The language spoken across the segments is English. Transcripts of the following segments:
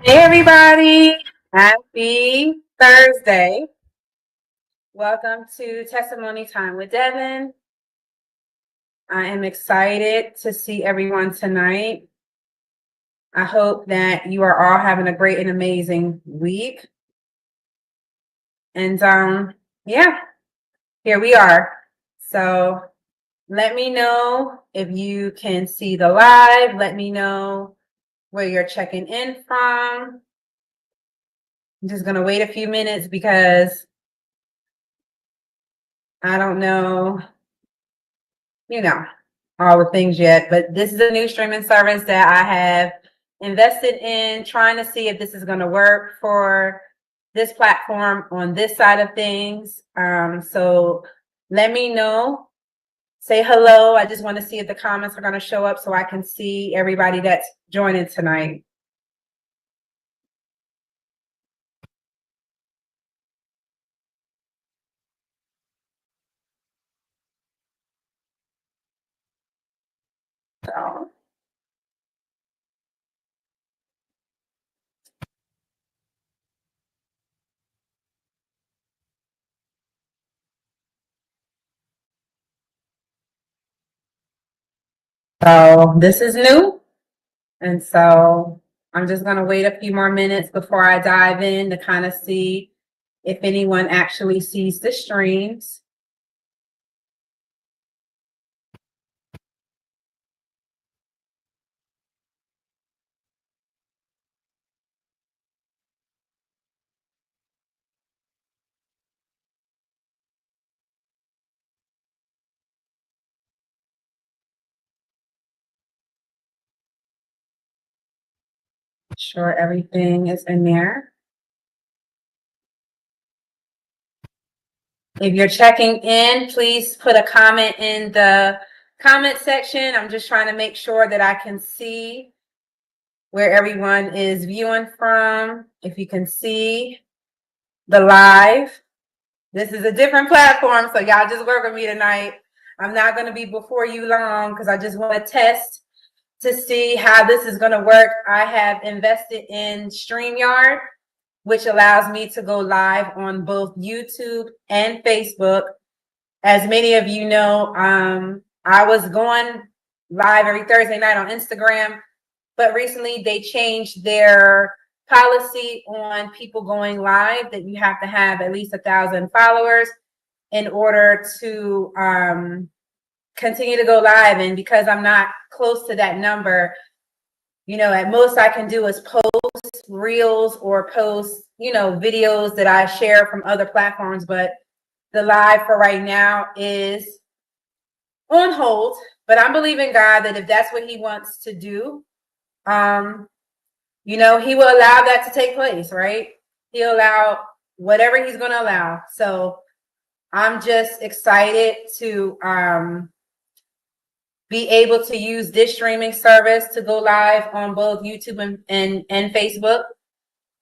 Hey everybody, happy Thursday. Welcome to Testimony Time with Devan. I am excited to see everyone tonight. I hope that you are all having a great and amazing week. And yeah, here we are. So let me know if you can see the live. Let me know where you're checking in from. I'm just going to wait a few minutes because I don't know, all the things yet, but this is a new streaming service that I have invested in, trying to see if this is going to work for this platform on this side of things. So let me know. Say hello. I just want to see if the comments are going to show up so I can see everybody that's joining tonight. So. So this is new. And so I'm just going to wait a few more minutes before I dive in to kind of see if anyone actually sees the streams. Sure, everything is in there. If you're checking in, please put a comment in the comment section. I'm just trying to make sure that I can see where everyone is viewing from. If you can see the live, this is a different platform, so y'all just work with me tonight. I'm not going to be before you long because I just want to test to see how this is going to work. I have invested in StreamYard, which allows me to go live on both YouTube and Facebook. As many of you know, I was going live every Thursday night on Instagram, but recently they changed their policy on people going live that you have to have at least 1,000 followers in order to continue to go live. And because I'm not close to that number, at most I can do is post reels or post, videos that I share from other platforms. But the live for right now is on hold. But I'm believing God that if that's what he wants to do, he will allow that to take place, right? He'll allow whatever he's going to allow. So I'm just excited to be able to use this streaming service to go live on both YouTube and Facebook.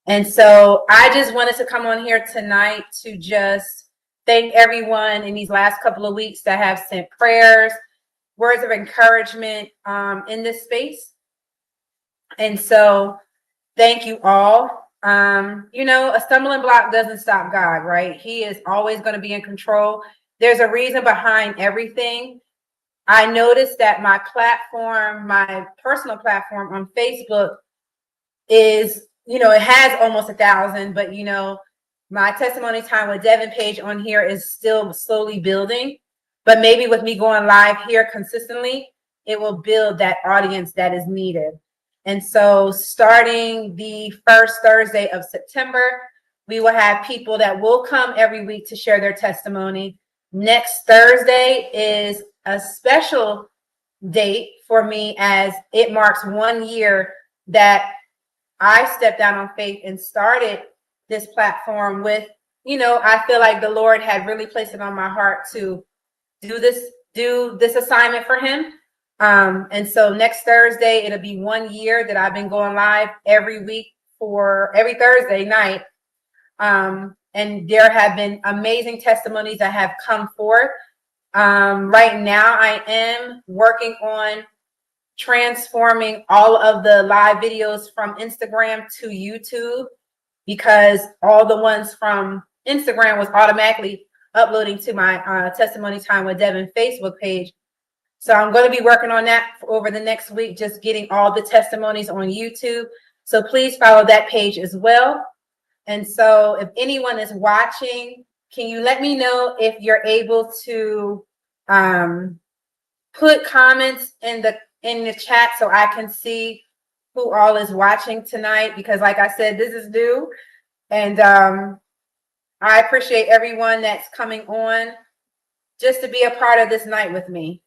And so I just wanted to come on here tonight to just thank everyone in these last couple of weeks that have sent prayers, words of encouragement in this space. And so thank you all. A stumbling block doesn't stop God, right? He is always going to be in control. There's a reason behind everything. I noticed that my platform, my personal platform on Facebook is, it has almost 1,000, but my Testimony Time with Devan page on here is still slowly building. But maybe with me going live here consistently, it will build that audience that is needed. And so starting the first Thursday of September, we will have people that will come every week to share their testimony. Next Thursday is a special date for me as it marks 1 year that I stepped down on faith and started this platform with, I feel like the Lord had really placed it on my heart to do this assignment for him. And so next Thursday, it'll be 1 year that I've been going live every week for every Thursday night. And there have been amazing testimonies that have come forth. Right now, I am working on transforming all of the live videos from Instagram to YouTube, because all the ones from Instagram was automatically uploading to my Testimony Time with Devan Facebook page. So I'm going to be working on that over the next week, just getting all the testimonies on YouTube. So please follow that page as well. And so if anyone is watching, can you let me know if you're able to put comments in the chat so I can see who all is watching tonight? Because like I said, this is new. And I appreciate everyone that's coming on just to be a part of this night with me.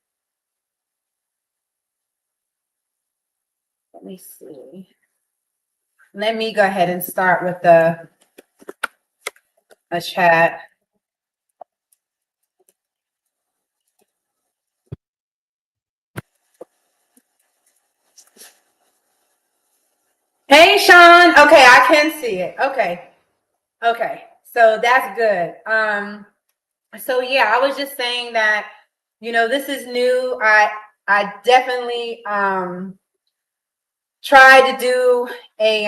Let me see. Let me go ahead and start with a chat. Hey, Sean. Okay, I can see it. Okay. So that's good. So yeah, I was just saying that, this is new. I definitely tried to do a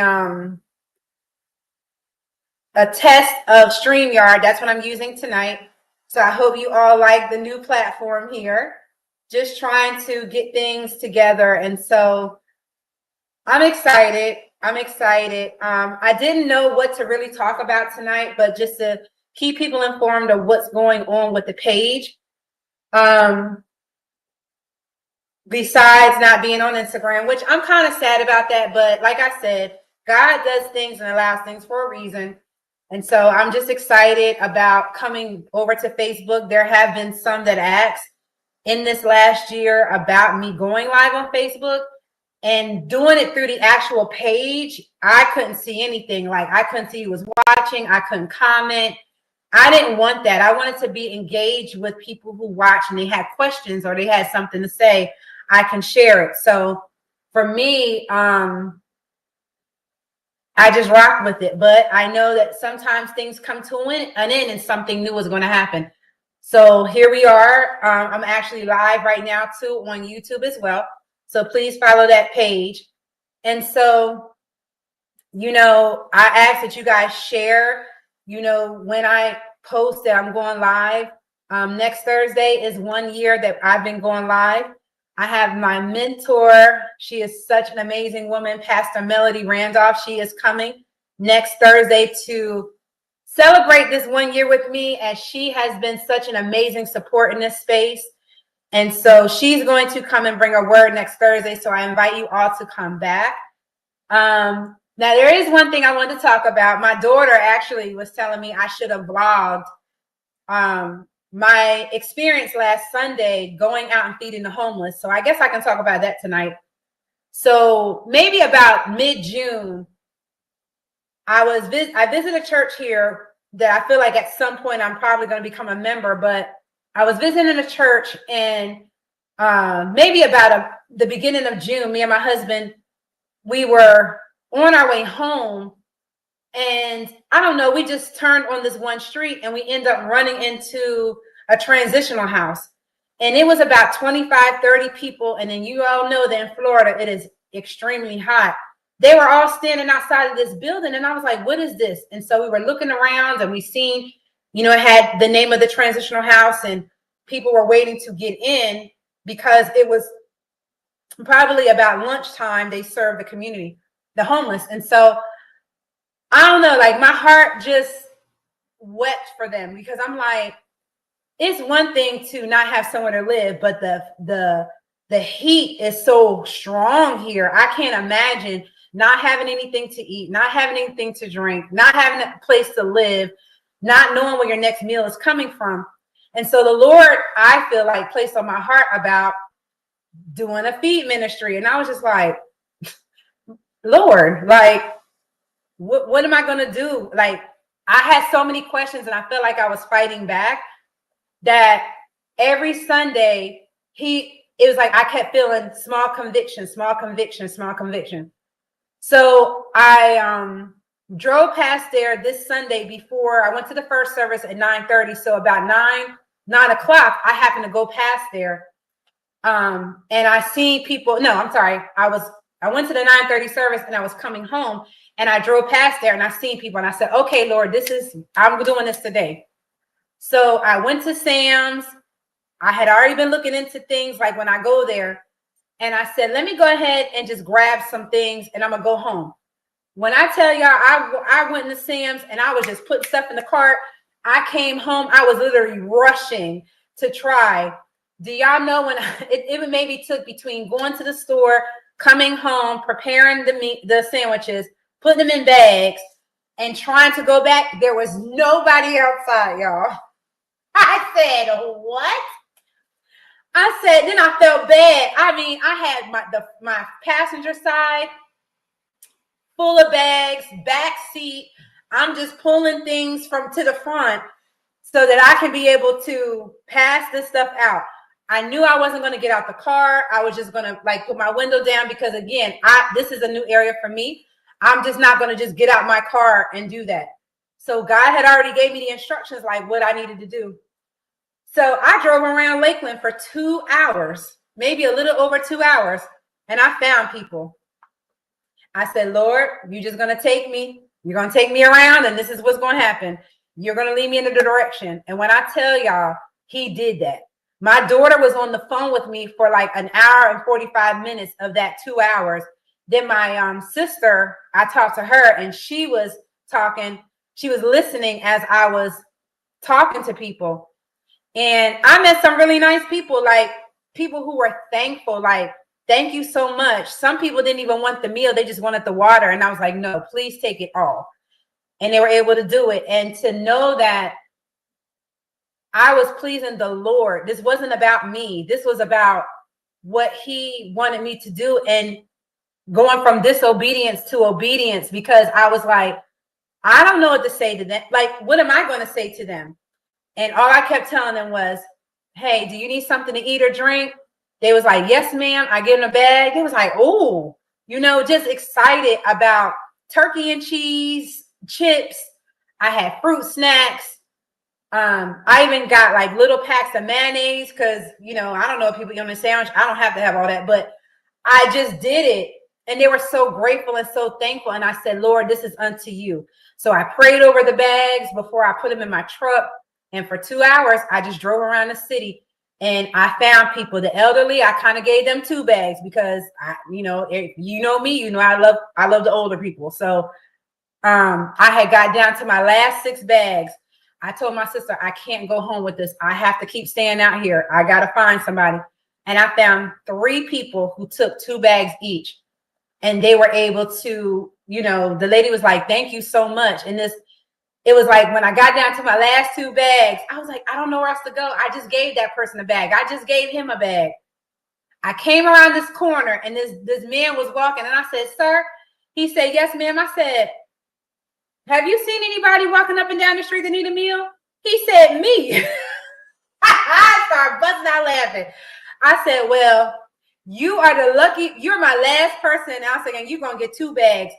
test of StreamYard. That's what I'm using tonight. So I hope you all like the new platform here. Just trying to get things together. And so I'm excited. I didn't know what to really talk about tonight, but just to keep people informed of what's going on with the page. Besides not being on Instagram, which I'm kind of sad about that. But like I said, God does things and allows things for a reason. And so I'm just excited about coming over to Facebook. There have been some that asked in this last year about me going live on Facebook and doing it through the actual page. I couldn't see anything. Like, I couldn't see who was watching. I couldn't comment. I didn't want that. I wanted to be engaged with people who watch and they had questions or they had something to say. I can share it. So for me, I just rock with it. But I know that sometimes things come to an end and something new is going to happen. So here we are. I'm actually live right now too on YouTube as well. So please follow that page. And so, I ask that you guys share, when I post that I'm going live. Next Thursday is 1 year that I've been going live. I have my mentor. She is such an amazing woman, Pastor Melody Randolph. She is coming next Thursday to celebrate this 1 year with me, as she has been such an amazing support in this space. And so she's going to come and bring a word next Thursday. So I invite you all to come back. Now, there is one thing I wanted to talk about. My daughter actually was telling me I should have vlogged my experience last Sunday going out and feeding the homeless. So I guess I can talk about that tonight. So maybe about mid-June, I visited a church here that I feel like at some point I'm probably going to become a member, but I was visiting a church, and maybe about the beginning of June, me and my husband, we were on our way home, and I don't know, we just turned on this one street and we end up running into a transitional house. And it was about 25, 30 people. And then you all know that in Florida, it is extremely hot. They were all standing outside of this building. And I was like, what is this? And so we were looking around and we seen, it had the name of the transitional house, and people were waiting to get in because it was probably about lunchtime. They served the community, the homeless. And so I don't know, like my heart just wept for them, because I'm like, it's one thing to not have somewhere to live, but the heat is so strong here. I can't imagine not having anything to eat, not having anything to drink, not having a place to live, not knowing where your next meal is coming from. And so the Lord, I feel like, placed on my heart about doing a feed ministry. And I was just like, Lord, like, what am I going to do? Like, I had so many questions, and I felt like I was fighting back, that every Sunday it was like I kept feeling small conviction. So I drove past there this Sunday before I went to the first service at 9:30. So about 9 o'clock, I happened to go past there. And I seen people, no, I'm sorry. I went to the 9:30 service and I was coming home and I drove past there and I seen people and I said, okay, Lord, I'm doing this today. So I went to Sam's. I had already been looking into things like when I go there, and I said, let me go ahead and just grab some things and I'm gonna go home. When I tell y'all, I went into Sam's and I was just putting stuff in the cart. I came home, I was literally rushing to try. Do y'all know when it maybe took between going to the store, coming home, preparing the sandwiches, putting them in bags, and trying to go back, there was nobody outside, y'all. I said, what? I said, then I felt bad. I mean, I had my passenger side full of bags, back seat. I'm just pulling things to the front so that I can be able to pass this stuff out. I knew I wasn't going to get out the car. I was just going to like put my window down because again, this is a new area for me. I'm just not going to just get out my car and do that. So God had already gave me the instructions like what I needed to do. So I drove around Lakeland for 2 hours, maybe a little over 2 hours, and I found people. I said, Lord, you're just going to take me. You're going to take me around, and this is what's going to happen. You're going to lead me in the direction. And when I tell y'all, he did that. My daughter was on the phone with me for like an hour and 45 minutes of that 2 hours. Then my sister, I talked to her, and she was talking. She was listening as I was talking to people. And I met some really nice people, like people who were thankful, like, thank you so much. Some people didn't even want the meal. They just wanted the water. And I was like, no, please take it all. And they were able to do it. And to know that I was pleasing the Lord. This wasn't about me. This was about what he wanted me to do and going from disobedience to obedience, because I was like, I don't know what to say to them. Like, what am I going to say to them? And all I kept telling them was, hey, do you need something to eat or drink? They was like, yes, ma'am. I give them a bag. They was like, oh, just excited about turkey and cheese, chips. I had fruit snacks. I even got like little packs of mayonnaise because, I don't know if people eat on a sandwich. I don't have to have all that, but I just did it. And they were so grateful and so thankful. And I said, Lord, this is unto you. So I prayed over the bags before I put them in my truck. And for 2 hours, I just drove around the city and I found people. The elderly, I kind of gave them 2 bags because if you know me, I love the older people. So I had got down to my last 6 bags. I told my sister, I can't go home with this. I have to keep staying out here. I got to find somebody. And I found 3 people who took 2 bags each. And they were able to, the lady was like, thank you so much. And it was like when I got down to my last 2 bags, I was like, I don't know where else to go. I just gave that person a bag. I just gave him a bag. I came around this corner and this man was walking and I said, sir, he said, yes, ma'am. I said, have you seen anybody walking up and down the street that need a meal? He said, me. I started busting out laughing. I said, well, you're my last person. And I was saying, you're going to get 2 bags.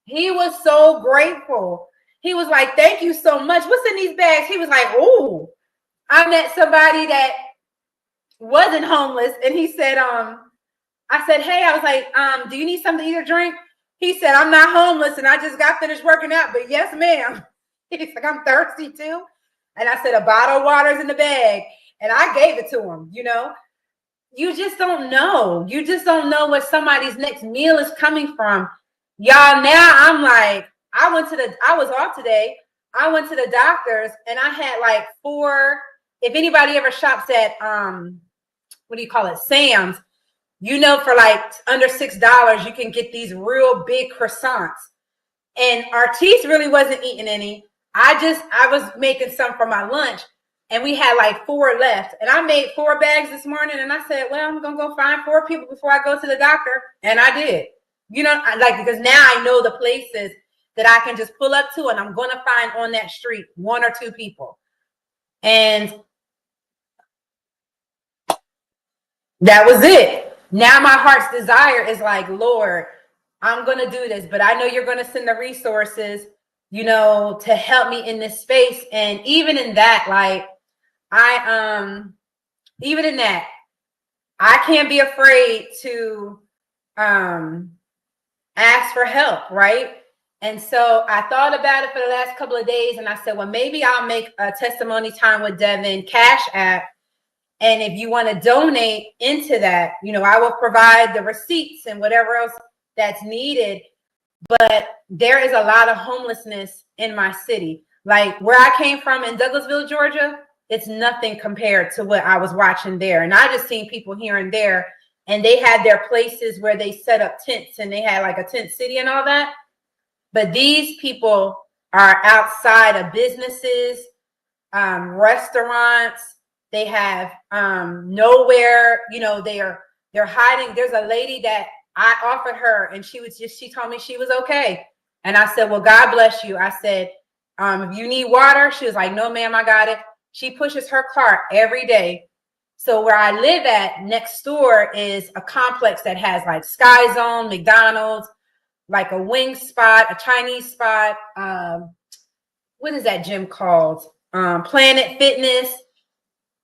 He was so grateful. He was like, thank you so much. What's in these bags? He was like, oh, I met somebody that wasn't homeless. And he said, I said, hey, I was like, do you need something to eat or drink? He said, I'm not homeless and I just got finished working out, but yes, ma'am. He's like, I'm thirsty too. And I said, a bottle of water's in the bag. And I gave it to him, You just don't know. You just don't know what somebody's next meal is coming from. Y'all, now I'm like, I was off today. I went to the doctor's and I had like 4. If anybody ever shops at what do you call it? Sam's, for like under $6, you can get these real big croissants. And Artis really wasn't eating any. I was making some for my lunch and we had like 4 left. And I made 4 bags this morning and I said, well, I'm gonna go find 4 people before I go to the doctor. And I did. Because now I know the places that I can just pull up to and I'm going to find on that street 1 or 2 people. And that was it. Now my heart's desire is like, Lord, I'm going to do this, but I know you're going to send the resources, to help me in this space. And even in that, like, even in that, I can't be afraid to ask for help, right? And so I thought about it for the last couple of days, and I said, well, maybe I'll make a testimony time with Devan Cash App. And if you want to donate into that, you know, I will provide the receipts and whatever else that's needed. But there is a lot of homelessness in my city. Like where I came from in Douglasville, Georgia, it's nothing compared to what I was watching there. And I just seen people here and there, and they had their places where they set up tents and they had like a tent city and all that. But these people are outside of businesses, restaurants. They have nowhere, you know, they're hiding. There's a lady that I offered her, and she told me she was okay. And I said, well, God bless you. I said, if you need water, she was like, no, ma'am, I got it. She pushes her cart every day. So where I live at next door is a complex that has like Sky Zone, McDonald's, like a wing spot, a Chinese spot. What is that gym called? Planet Fitness,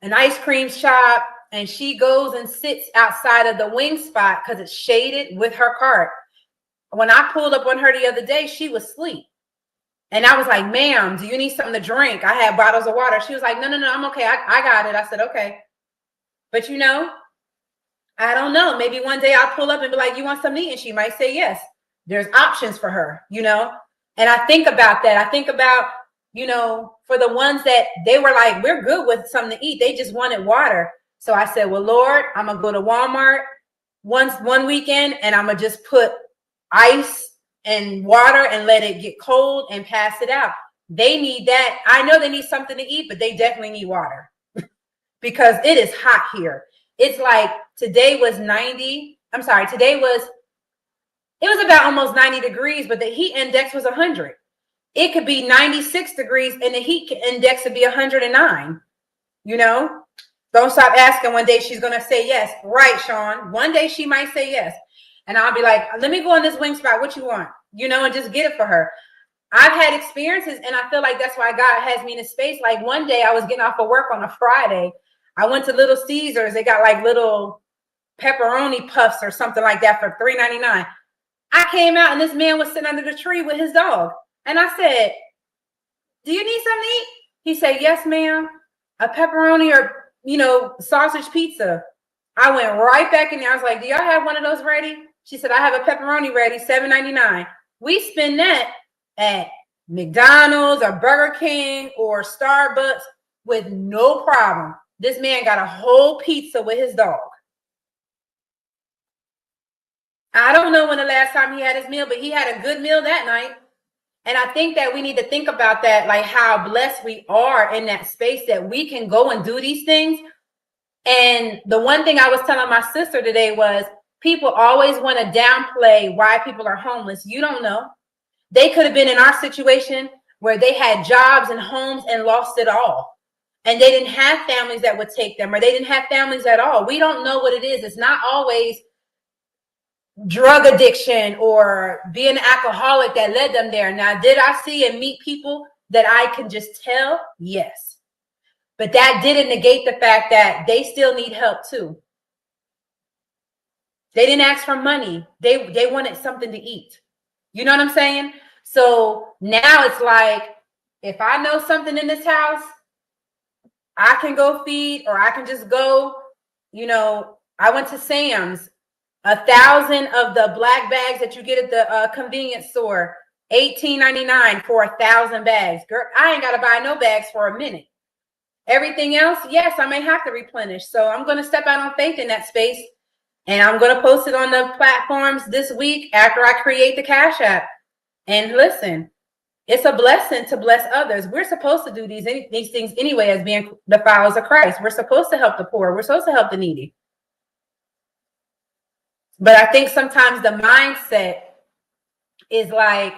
an ice cream shop. And she goes and sits outside of the wing spot because it's shaded with her cart. When I pulled up on her the other day, she was asleep. And I was like, ma'am, do you need something to drink? I had bottles of water. She was like, no, I'm okay. I got it. I said, okay. But you know, I don't know. Maybe one day I'll pull up and be like, you want something to eat? And she might say yes. There's options for her, you know? And I think about that. I think about, you know, for the ones that they were like, we're good with something to eat. They just wanted water. So I said, well, Lord, I'm going to go to Walmart one weekend, and I'm going to just put ice and water and let it get cold and pass it out. They need that. I know they need something to eat, but they definitely need water because it is hot here. It's like today was 90. I'm sorry. It was about almost 90 degrees, but the heat index was 100. It could be 96 degrees and the heat index would be 109. You know, don't stop asking. One day she's going to say yes. Right, Sean. One day she might say yes. And I'll be like, let me go on this wing spot. What you want? You know, and just get it for her. I've had experiences, and I feel like that's why God has me in a space. Like one day I was getting off of work on a Friday. I went to Little Caesars. They got like little pepperoni puffs or something like that for $3.99. I came out and this man was sitting under the tree with his dog. And I said, do you need something to eat? He said, yes, ma'am. A pepperoni or, you know, sausage pizza. I went right back in there. I was like, do y'all have one of those ready? She said, I have a pepperoni ready, $7.99. We spend that at McDonald's or Burger King or Starbucks with no problem. This man got a whole pizza with his dog. I don't know when the last time he had his meal, but he had a good meal that night. And I think that we need to think about that, like how blessed we are in that space that we can go and do these things. And the one thing I was telling my sister today was people always want to downplay why people are homeless. You don't know. They could have been in our situation where they had jobs and homes and lost it all. And they didn't have families that would take them, or they didn't have families at all. We don't know what it is. It's not always drug addiction or being an alcoholic that led them there. Now, did I see and meet people that I can just tell? Yes. But that didn't negate the fact that they still need help too. They didn't ask for money. They wanted something to eat. You know what I'm saying? So now it's like, if I know something in this house, I can go feed, or I can just go, you know, I went to Sam's. 1,000 of the black bags that you get at the convenience store, $18.99 for 1,000 bags. Girl, I ain't got to buy no bags for a minute. Everything else, yes, I may have to replenish. So I'm going to step out on faith in that space, and I'm going to post it on the platforms this week after I create the Cash App. And listen, it's a blessing to bless others. We're supposed to do these things anyway as being the followers of Christ. We're supposed to help the poor. We're supposed to help the needy. But I think sometimes the mindset is like,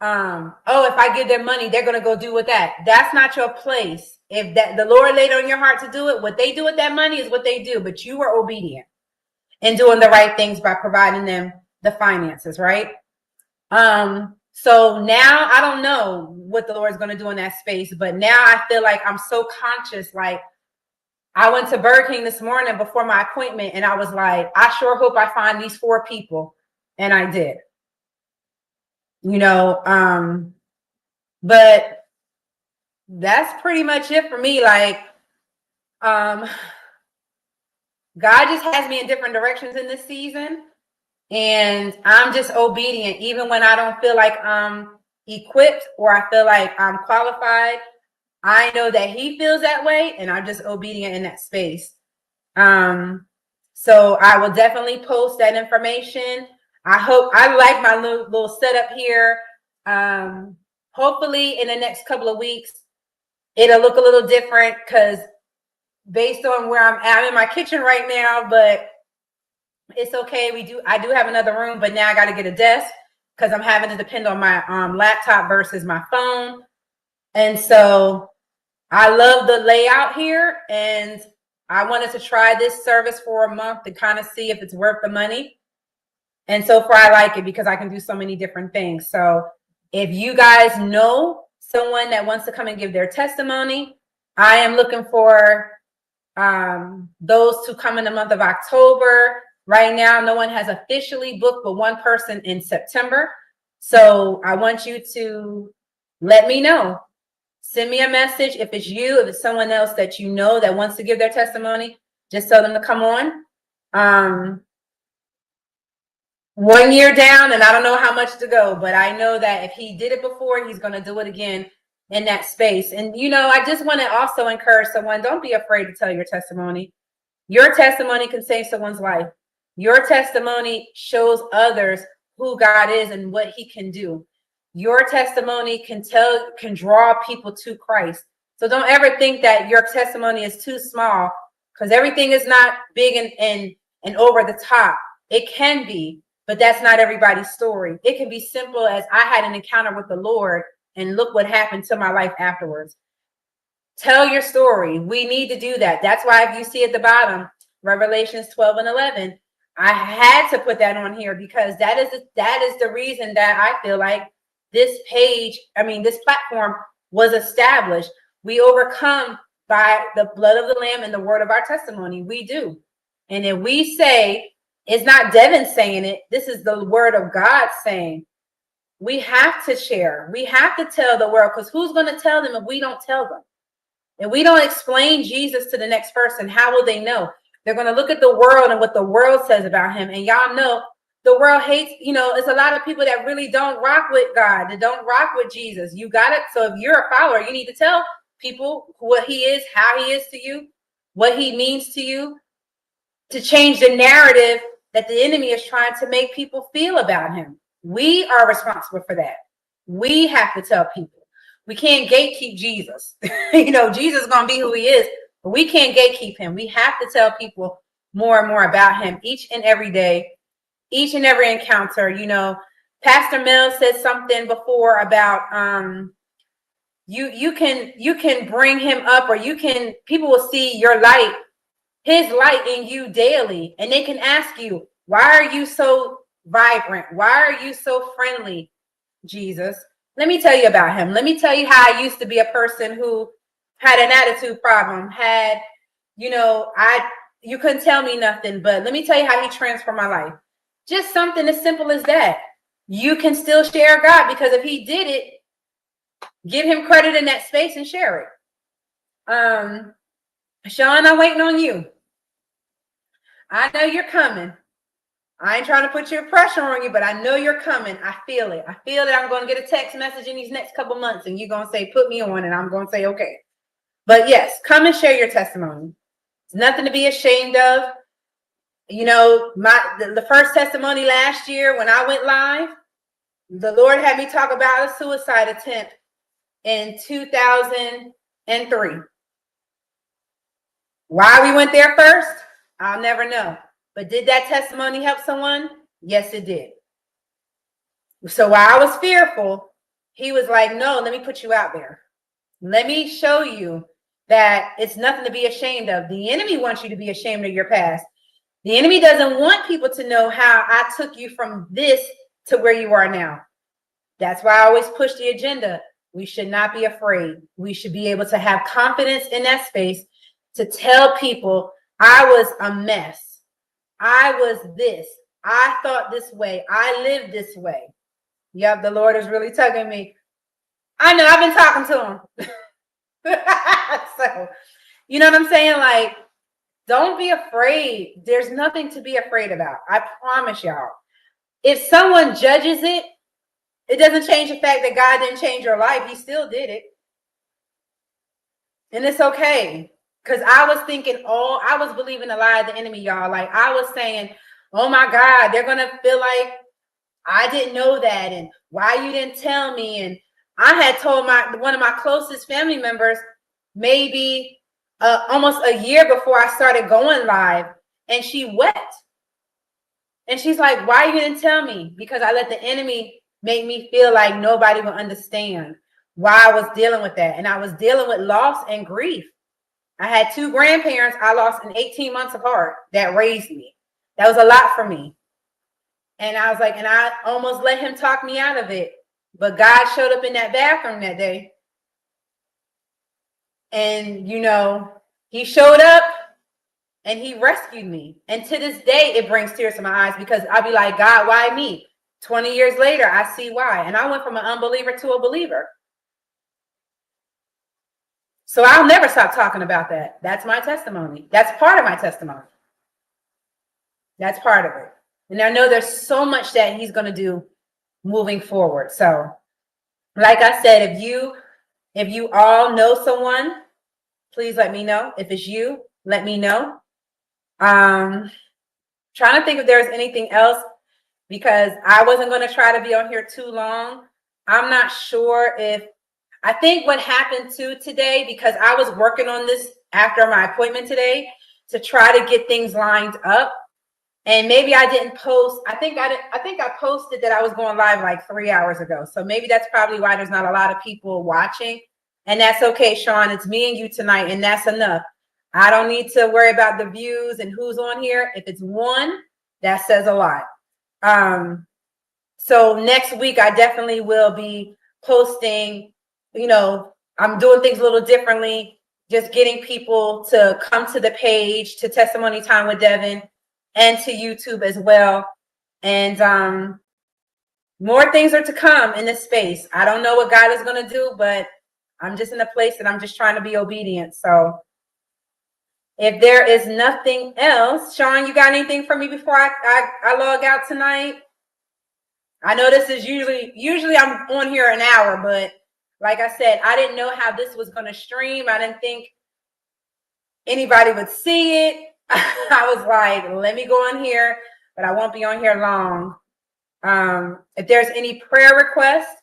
oh, if I give them money, they're going to go do with that. That's not your place. If that the Lord laid on your heart to do it, what they do with that money is what they do. But you were obedient and doing the right things by providing them the finances, right? So now I don't know what the Lord's going to do in that space, but now I feel like I'm so conscious, like I went to Burger King this morning before my appointment, and I was like, I sure hope I find these 4 people. And I did. But that's pretty much it for me. Like, God just has me in different directions in this season. And I'm just obedient, even when I don't feel like I'm equipped or I feel like I'm qualified. I know that he feels that way, and I'm just obedient in that space. So I will definitely post that information. I like my little setup here. Hopefully in the next couple of weeks, it'll look a little different, because based on where I'm in my kitchen right now, but it's okay. I do have another room, but now I got to get a desk because I'm having to depend on my laptop versus my phone. And so I love the layout here, and I wanted to try this service for a month to kind of see if it's worth the money. And so far I like it because I can do so many different things. So if you guys know someone that wants to come and give their testimony, I am looking for those to come in the month of October. Right now, no one has officially booked but one person in September. So I want you to let me know. Send me a message. If it's you, if it's someone else that you know that wants to give their testimony, just tell them to come on. 1 year down, and I don't know how much to go, but I know that if he did it before, he's going to do it again in that space. And, I just want to also encourage someone, don't be afraid to tell your testimony. Your testimony can save someone's life. Your testimony shows others who God is and what he can do. Your testimony can draw people to Christ. So don't ever think that your testimony is too small, because everything is not big and over the top. It can be, but that's not everybody's story. It can be simple as I had an encounter with the Lord, and look what happened to my life afterwards. Tell your story. We need to do that. That's why if you see at the bottom, Revelations 12 and 11, I had to put that on here, because that is the reason that I feel like this platform was established. We overcome by the blood of the Lamb and the word of our testimony. We do. And if we say, it's not Devan saying it, this is the word of God saying, we have to share. We have to tell the world, because who's going to tell them if we don't tell them? If we don't explain Jesus to the next person, how will they know? They're going to look at the world and what the world says about him. And y'all know the world hates, it's a lot of people that really don't rock with God, that don't rock with Jesus. You got it. So if you're a follower, you need to tell people what he is, how he is to you, what he means to you, to change the narrative that the enemy is trying to make people feel about him. We are responsible for that. We have to tell people. We can't gatekeep Jesus. Jesus is going to be who he is, but we can't gatekeep him. We have to tell people more and more about him each and every day, each and every encounter. Pastor Mel said something before about you can bring him up, or people will see your light, his light in you daily, and they can ask you, why are you so vibrant? Why are you so friendly, Jesus? Let me tell you about him. Let me tell you how I used to be a person who had an attitude problem, you couldn't tell me nothing, but let me tell you how he transformed my life. Just something as simple as that. You can still share God, because if he did it, give him credit in that space and share it. Sean, I'm waiting on you. I know you're coming. I ain't trying to put your pressure on you, but I know you're coming. I feel it. I feel that I'm going to get a text message in these next couple months, and you're going to say, put me on, and I'm going to say, okay. But yes, come and share your testimony. It's nothing to be ashamed of. The first testimony last year when I went live, the Lord had me talk about a suicide attempt in 2003. Why we went there first, I'll never know. But did that testimony help someone? Yes, it did. So while I was fearful, he was like, no, let me put you out there. Let me show you that it's nothing to be ashamed of. The enemy wants you to be ashamed of your past. The enemy doesn't want people to know how I took you from this to where you are now. That's why I always push the agenda. We should not be afraid. We should be able to have confidence in that space to tell people I was a mess. I was this. I thought this way. I lived this way. Yep, the Lord is really tugging me. I know, I've been talking to him. So, you know what I'm saying? Like, don't be afraid. There's nothing to be afraid about. I promise y'all. If someone judges it, it doesn't change the fact that God didn't change your life. He still did it. And it's okay. Because I was thinking, I was believing the lie of the enemy, y'all. Like, I was saying, oh my God, they're going to feel like I didn't know that. And why you didn't tell me? And I had told one of my closest family members maybe almost a year before I started going live. And she wept. And she's like, why you didn't tell me? Because I let the enemy make me feel like nobody will understand why I was dealing with that. And I was dealing with loss and grief. I had 2 grandparents I lost in 18 months apart that raised me. That was a lot for me. And I was like, and I almost let him talk me out of it. But God showed up in that bathroom that day. And, you know, he showed up and he rescued me. And to this day, it brings tears to my eyes because I'll be like, God, why me? 20 years later, I see why. And I went from an unbeliever to a believer. So I'll never stop talking about that. That's my testimony. That's part of my testimony. That's part of it. And I know there's so much that he's going to do moving forward. So like I said, if you all know someone, please let me know. If it's you, let me know. Trying to think if there's anything else because I wasn't going to try to be on here too long. I'm not sure I think what happened too today, because I was working on this after my appointment today to try to get things lined up. And maybe I didn't post. I think I posted that I was going live like 3 hours ago. So maybe that's probably why there's not a lot of people watching. And that's okay, Sean. It's me and you tonight, and that's enough. I don't need to worry about the views and who's on here. If it's one, that says a lot. So next week, I definitely will be posting, you know, I'm doing things a little differently, just getting people to come to the page, to Testimony Time with Devan, and to YouTube as well. And more things are to come in this space. I don't know what God is going to do, but I'm just in a place that I'm just trying to be obedient. So if there is nothing else, Sean, you got anything for me before I log out tonight? I know this is usually I'm on here an hour, but like I said, I didn't know how this was going to stream. I didn't think anybody would see it. I was like, let me go on here, but I won't be on here long. If there's any prayer requests,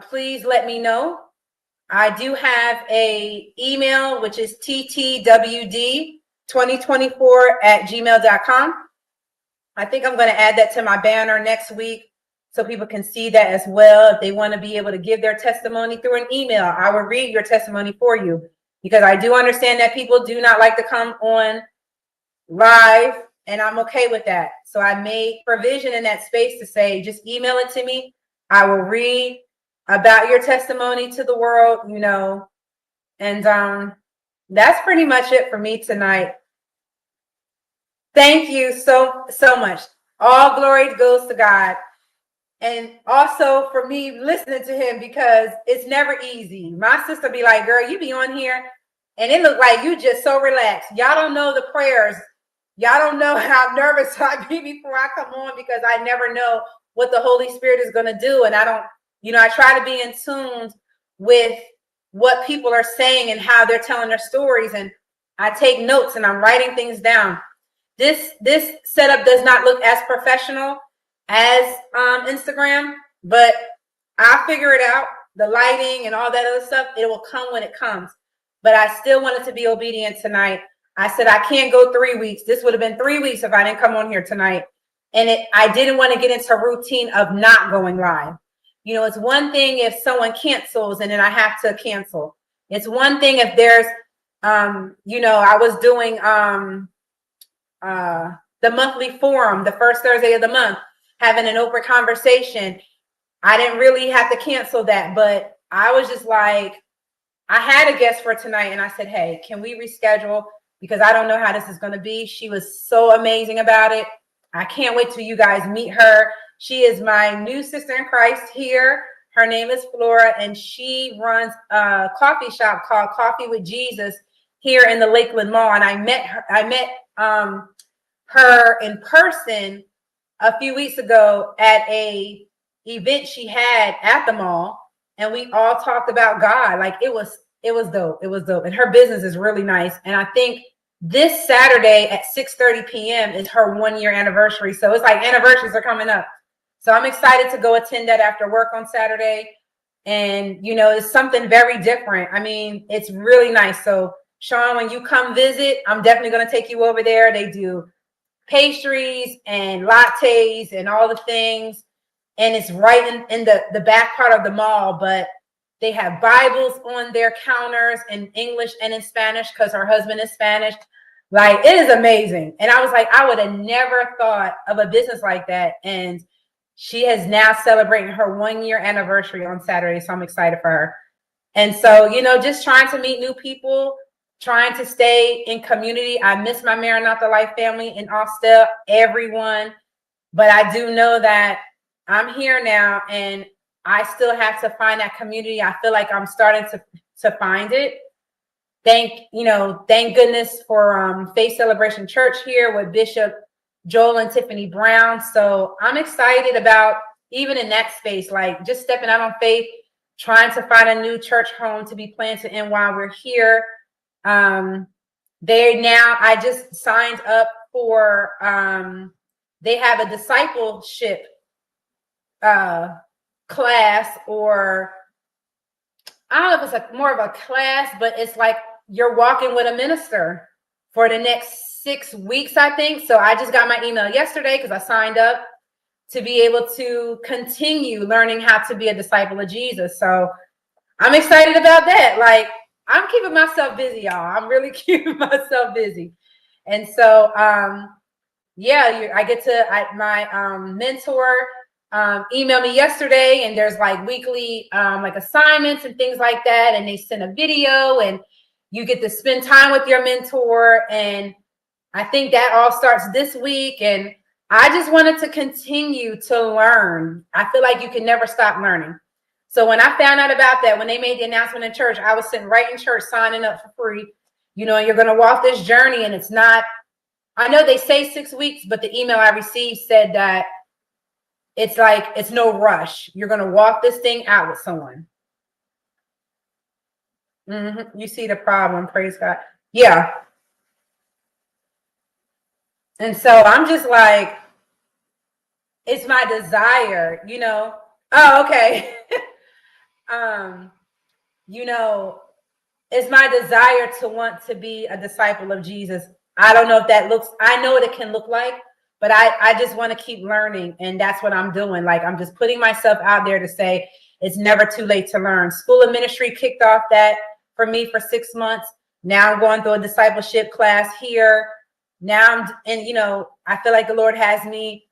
please let me know. I do have a email, which is ttwd2024@gmail.com. I think I'm going to add that to my banner next week so people can see that as well. If they want to be able to give their testimony through an email, I will read your testimony for you, because I do understand that people do not like to come on live, and I'm okay with that. So I made provision in that space to say, just email it to me. I will read about your testimony to the world, you know, and that's pretty much it for me tonight. Thank you so much. All glory goes to God. And also for me listening to him, because it's never easy. My sister be like, girl, you be on here and it look like you just so relaxed. Y'all don't know the prayers. Y'all don't know how nervous I be before I come on, because I never know what the Holy Spirit is going to do. And I don't, you know, I try to be in tune with what people are saying and how they're telling their stories. And I take notes and I'm writing things down. This setup does not look as professional as Instagram, but I'll figure it out. The lighting and all that other stuff, it will come when it comes. But I still wanted to be obedient tonight. I said, I can't go 3 weeks. This would have been 3 weeks if I didn't come on here tonight. And I didn't want to get into a routine of not going live. You know, it's one thing if someone cancels and then I have to cancel. It's one thing if there's, you know, I was doing the monthly forum, the first Thursday of the month, having an open conversation. I didn't really have to cancel that, but I was just like, I had a guest for tonight, and I said, hey, can we reschedule? Because I don't know how this is going to be. She was so amazing about it. I can't wait till you guys meet her. She is my new sister in Christ here. Her name is Flora, and she runs a coffee shop called Coffee with Jesus here in the Lakeland Mall. And I met her in person a few weeks ago at a event she had at the mall, and we all talked about God. Like it was dope. It was dope. And her business is really nice. And I think this Saturday at 6:30 p.m. is her 1-year anniversary. So it's like anniversaries are coming up. So I'm excited to go attend that after work on Saturday. And, you know, it's something very different. I mean, it's really nice. So, Sean, when you come visit, I'm definitely going to take you over there. They do pastries and lattes and all the things. And it's right in the back part of the mall. But they have Bibles on their counters in English and in Spanish because her husband is Spanish. Like, it is amazing. And I was like, I would have never thought of a business like that. And she is now celebrating her 1-year anniversary on Saturday. So I'm excited for her. And so, you know, just trying to meet new people, trying to stay in community. I miss my Maranatha Life family in Austell, everyone. But I do know that I'm here now and I still have to find that community. I feel like I'm starting to find it. Thank goodness for Faith Celebration Church here with Bishop Joel and Tiffany Brown. So I'm excited about even in that space, like just stepping out on faith, trying to find a new church home to be planted in while we're here. I just signed up for, they have a discipleship class, or I don't know if it's more of a class, but it's like you're walking with a minister for the next 6 weeks, I think. So I just got my email yesterday because I signed up to be able to continue learning how to be a disciple of Jesus. So I'm excited about that. Like, I'm keeping myself busy, y'all. I'm really keeping myself busy. And so, my mentor emailed me yesterday, and there's like weekly like assignments and things like that. And they send a video and you get to spend time with your mentor. And I think that all starts this week. And I just wanted to continue to learn. I feel like you can never stop learning. So when I found out about that, when they made the announcement in church, I was sitting right in church signing up for free. You know, you're going to walk this journey, and it's not, I know they say 6 weeks, but the email I received said that it's like, it's no rush. You're going to walk this thing out with someone. You see the problem, praise God. Yeah. And so I'm just like, it's my desire, you know. Oh, okay. It's my desire to want to be a disciple of Jesus. I don't know if that looks, I know what it can look like, but I just want to keep learning. And that's what I'm doing. Like, I'm just putting myself out there to say it's never too late to learn. School of Ministry kicked off that for me for 6 months. Now I'm going through a discipleship class here. Now I feel like the Lord has me,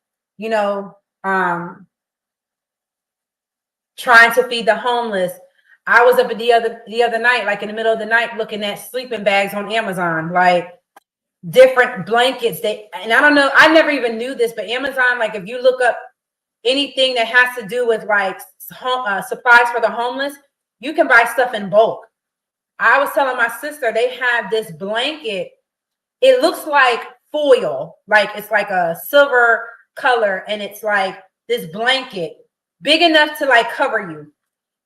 trying to feed the homeless. I was up the other night, like in the middle of the night, looking at sleeping bags on Amazon, like different blankets. And I don't know, I never even knew this, but Amazon, like if you look up anything that has to do with like supplies for the homeless, you can buy stuff in bulk. I was telling my sister, they have this blanket. It looks like foil, like it's like a silver color, and it's like this blanket big enough to like cover you.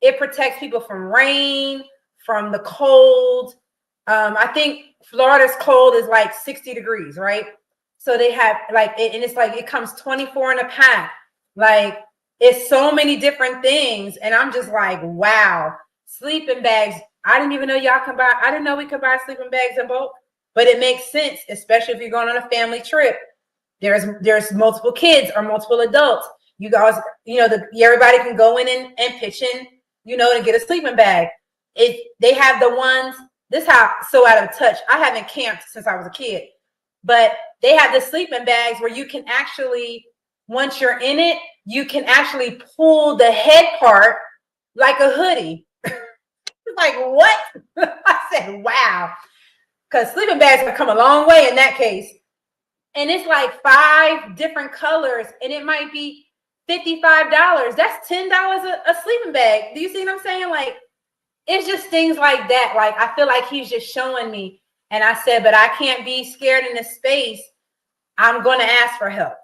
It protects people from rain, from the cold. I think Florida's cold is like 60 degrees, right? So they have like it, and it's like it comes 24 in a pack. Like, it's so many different things, and I'm just like, wow. Sleeping bags. I didn't even know y'all can buy. I didn't know we could buy sleeping bags in bulk, but it makes sense, especially if you're going on a family trip. There's multiple kids or multiple adults. You guys, everybody can go in and pitch in, to get a sleeping bag. They have the ones. This how so out of touch. I haven't camped since I was a kid, but they have the sleeping bags where you can actually, once you're in it, you can actually pull the head part like a hoodie. Like, what? I said, wow. Because sleeping bags have come a long way in that case. And it's like 5 different colors, and it might be $55. That's $10 a sleeping bag. Do you see what I'm saying? Like, it's just things like that. Like, I feel like he's just showing me. And I said, but I can't be scared in this space. I'm going to ask for help.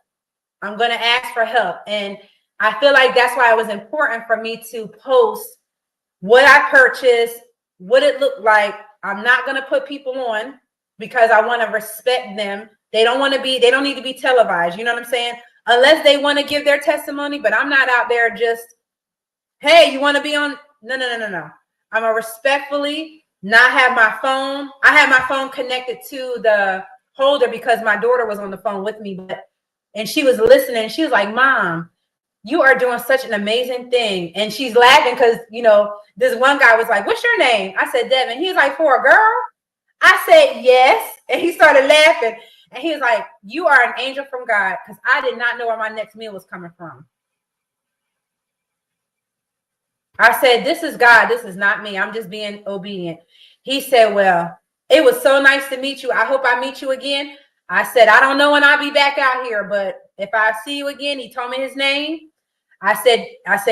I'm going to ask for help. And I feel like that's why it was important for me to post what I purchased, what it looked like. I'm not going to put people on because I want to respect them. They don't need to be televised. You know what I'm saying? Unless they want to give their testimony, but I'm not out there just, hey, you want to be on? No. I'm going to respectfully not have my phone. I had my phone connected to the holder because my daughter was on the phone with me, and she was listening. She was like, Mom, you are doing such an amazing thing. And she's laughing because, this one guy was like, what's your name? I said, Devan. He was like, for a girl? I said, yes. And he started laughing. And he was like, you are an angel from God, because I did not know where my next meal was coming from. I said, this is God. This is not me. I'm just being obedient. He said, well, it was so nice to meet you. I hope I meet you again. I said, I don't know when I'll be back out here, but if I see you again, he told me his name. I said,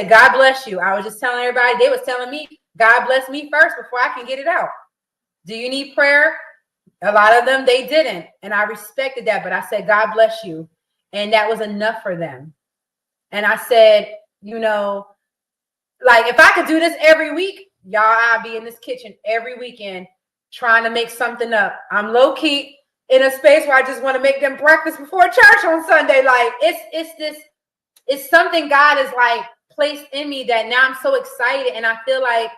God bless you. I was just telling everybody, they was telling me, God bless me first before I can get it out. Do you need prayer? A lot of them, they didn't. And I respected that. But I said, God bless you. And that was enough for them. And I said, like, if I could do this every week, y'all, I'd be in this kitchen every weekend trying to make something up. I'm low key in a space where I just want to make them breakfast before church on Sunday. Like, it's something God has like placed in me that now I'm so excited. And I feel like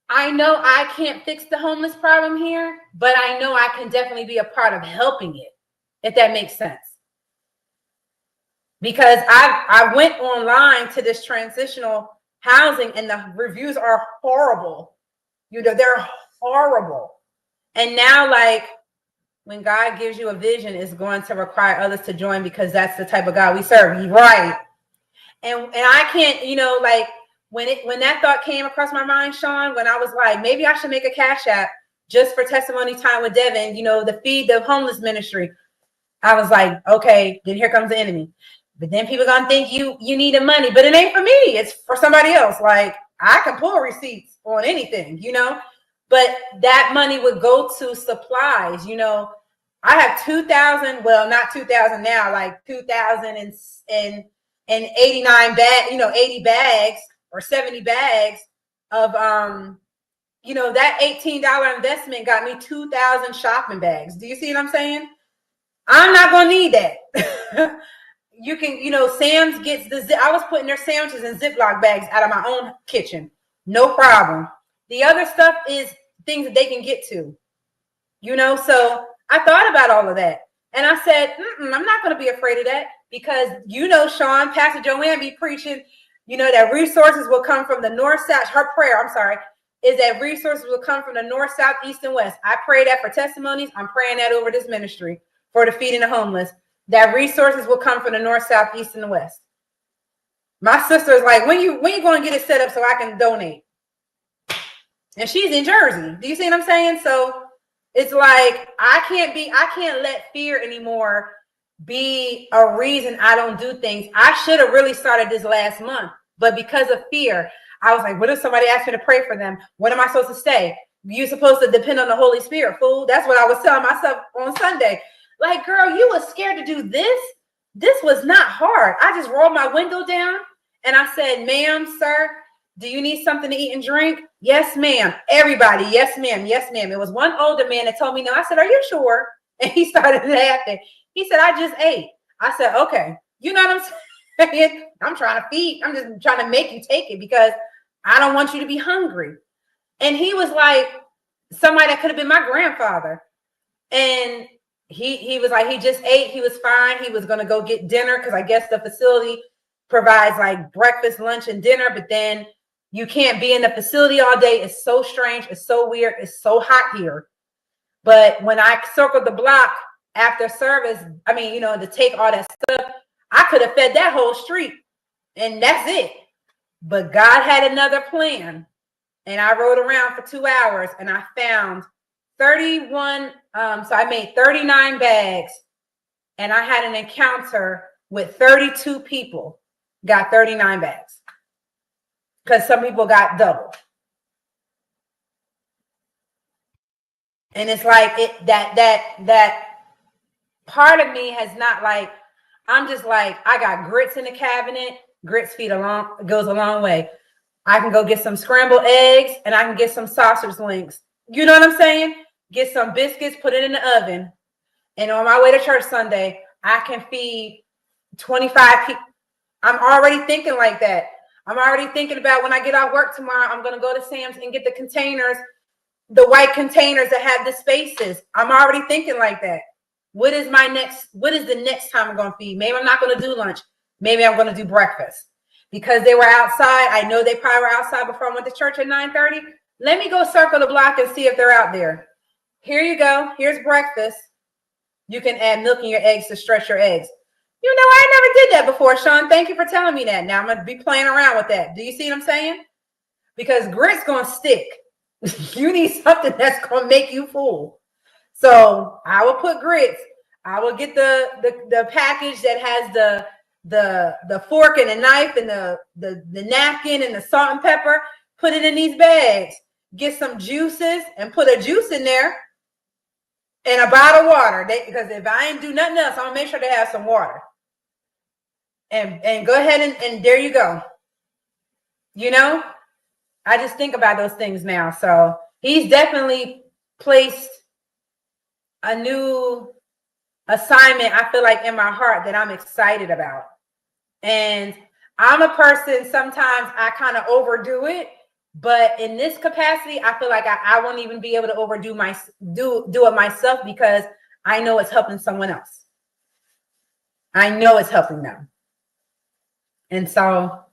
I know I can't fix the homeless problem here, but I know I can definitely be a part of helping it, if that makes sense. Because I went online to this transitional housing, and the reviews are horrible. They're horrible. And now, like, when God gives you a vision, it's going to require others to join, because that's the type of God we serve. Right. And I can't, like, when that thought came across my mind, Sean, when I was like, maybe I should make a Cash App just for testimony time with Devan, the Feed the Homeless ministry. I was like, okay, then here comes the enemy. But then people gonna think you need the money, but it ain't for me. It's for somebody else. Like, I can pull receipts on anything, but that money would go to supplies. I have 2,000, well, not 2,000 now, like 2,089 bags, 80 bags or 70 bags of, that $18 investment got me 2,000 shopping bags. Do you see what I'm saying? I'm not going to need that. You can, Sam's gets I was putting their sandwiches in Ziploc bags out of my own kitchen. No problem. The other stuff is things that they can get to, so I thought about all of that. And I said, I'm not going to be afraid of that, because, Sean, Pastor Joanne be preaching, that resources will come from the north, south. Her prayer, is that resources will come from the north, south, east, and west. I pray that for testimonies. I'm praying that over this ministry for the Feeding the Homeless, that resources will come from the north, south, east, and the west. My sister is like, when you going to get it set up so I can donate? And she's in Jersey. Do you see what I'm saying? So it's like, I can't let fear anymore be a reason I don't do things. I should have really started this last month, but because of fear, I was like, what if somebody asked me to pray for them? What am I supposed to say? You're supposed to depend on the Holy Spirit, fool. That's what I was telling myself on Sunday. Like, girl, you was scared to do this. This was not hard. I just rolled my window down and I said, ma'am, sir, do you need something to eat and drink? Yes, ma'am. Everybody, yes, ma'am. Yes, ma'am. It was one older man that told me no. I said, are you sure? And he started laughing. He said, I just ate. I said, okay. You know what I'm saying? I'm trying to feed. I'm just trying to make you take it because I don't want you to be hungry. And he was like somebody that could have been my grandfather. And he was like, he just ate. He was fine. He was going to go get dinner because I guess the facility provides like breakfast, lunch, and dinner. But then you can't be in the facility all day. It's so strange. It's so weird. It's so hot here. But when I circled the block after service, to take all that stuff, I could have fed that whole street. And that's it. But God had another plan. And I rode around for 2 hours and I found 31. So I made 39 bags and I had an encounter with 32 people, got 39 bags because some people got double. And it's like that part of me has not like, I'm just like, I got grits in the cabinet. Grits goes a long way. I can go get some scrambled eggs and I can get some sausage links. You know what I'm saying? Get some biscuits, put it in the oven. And on my way to church Sunday, I can feed 25 people. I'm already thinking like that. I'm already thinking about when I get off work tomorrow, I'm going to go to Sam's and get the containers, the white containers that have the spaces. I'm already thinking like that. What is the next time I'm going to feed? Maybe I'm not going to do lunch. Maybe I'm going to do breakfast. Because they were outside. I know they probably were outside before I went to church at 9:30. Let me go circle the block and see if they're out there. Here you go. Here's breakfast. You can add milk in your eggs to stretch your eggs. You know, I never did that before, Sean. Thank you for telling me that. Now I'm going to be playing around with that. Do you see what I'm saying? Because grit's going to stick. You need something that's going to make you full. So I will put grits. I will get the package that has the fork and the knife and the napkin and the salt and pepper. Put it in these bags. Get some juices and put a juice in there and a bottle of water. Because if I ain't do nothing else, I'm gonna make sure they have some water. And go ahead and there you go. You know, I just think about those things now. So he's definitely placed a new assignment, I feel like, in my heart that I'm excited about. And I'm a person, sometimes I kind of overdo it, but in this capacity, I feel like I won't even be able to overdo do it myself because I know it's helping someone else. I know it's helping them. And so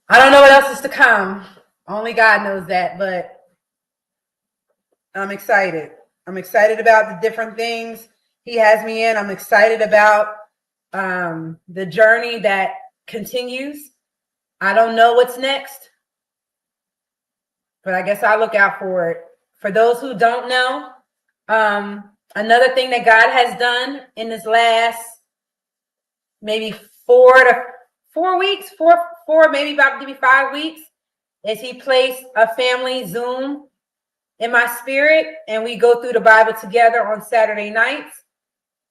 I don't know what else is to come. Only God knows that, but I'm excited. I'm excited about the different things he has me in. I'm excited about the journey that continues. I don't know what's next, but I guess I'll look out for it. For those who don't know, another thing that God has done in this last maybe 4 weeks, maybe about to be 5 weeks, is he placed a family Zoom in my spirit, and we go through the Bible together on Saturday nights.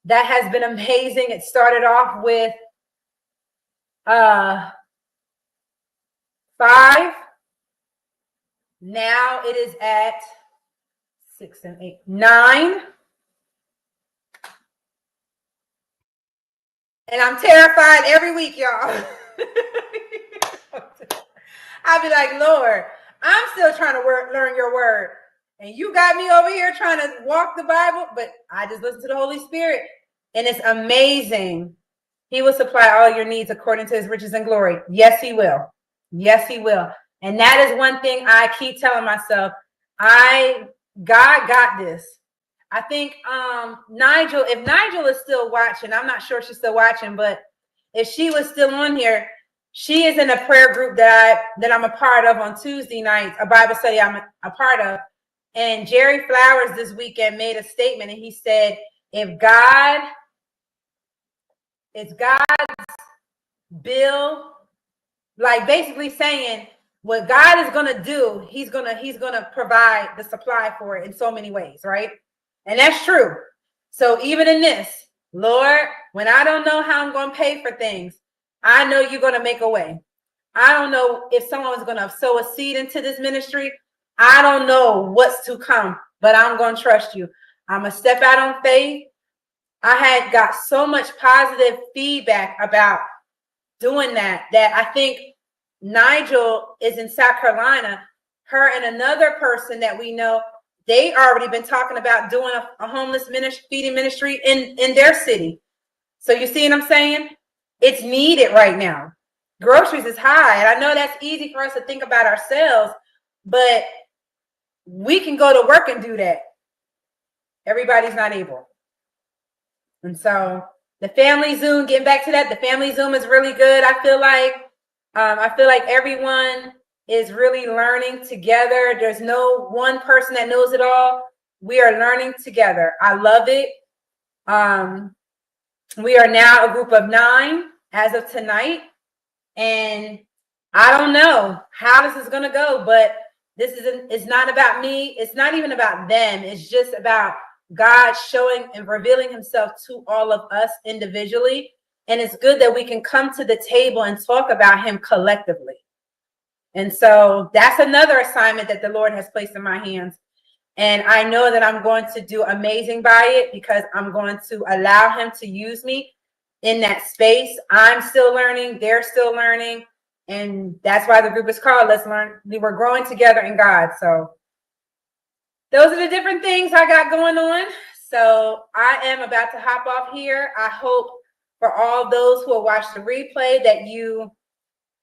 That has been amazing. It started off with 5. Now it is at 6 and 8, 9. And I'm terrified every week, y'all. I'll be like, Lord, I'm still trying to learn your word. And you got me over here trying to walk the Bible, but I just listen to the Holy Spirit. And it's amazing. He will supply all your needs according to his riches and glory. Yes, he will. Yes, he will. And that is one thing I keep telling myself. God got this. I think Nigel, if Nigel is still watching, I'm not sure if she's still watching, but if she was still on here, she is in a prayer group that I'm a part of on Tuesday nights, a Bible study I'm a part of. And Jerry Flowers this weekend made a statement, and he said, it's God's bill, like basically saying what God is going to do, he's going to provide the supply for it in so many ways, right? And that's true. So even in this, Lord, when I don't know how I'm going to pay for things, I know you're going to make a way. I don't know if someone's going to sow a seed into this ministry. I don't know what's to come, but I'm going to trust you. I'm going to step out on faith. I had got so much positive feedback about doing that I think Nigel is in South Carolina. Her and another person that we know, they already been talking about doing a homeless feeding ministry in their city. So you see what I'm saying? It's needed right now. Groceries is high. And I know that's easy for us to think about ourselves, but we can go to work and do that. Everybody's not able. And so the family Zoom, getting back to that, the family Zoom is really good. I feel like everyone is really learning together. There's no one person that knows it all. We are learning together. I love it. We are now a group of 9 as of tonight. And I don't know how this is going to go, but it's not about me. It's not even about them. It's just about God showing and revealing himself to all of us individually. And it's good that we can come to the table and talk about him collectively. And so that's another assignment that the Lord has placed in my hands. And I know that I'm going to do amazing by it because I'm going to allow him to use me in that space. I'm still learning. They're still learning. And that's why the group is called Let's Learn. We're growing together in God. So those are the different things I got going on. So I am about to hop off here. I hope for all those who will watch the replay that you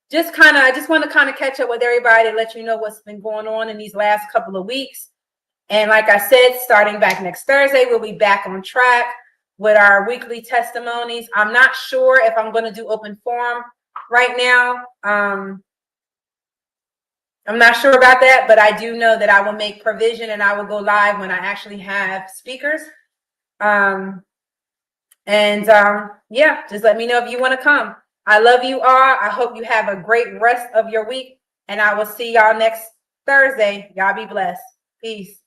I just want to kind of catch up with everybody, let you know what's been going on in these last couple of weeks. And like I said, starting back next Thursday, we'll be back on track with our weekly testimonies. I'm not sure if I'm going to do open forum right now. I'm not sure about that, but I do know that I will make provision and I will go live when I actually have speakers. Yeah, just let me know if you want to come. I love you all. I hope you have a great rest of your week, and I will see y'all next Thursday. Y'all be blessed. Peace.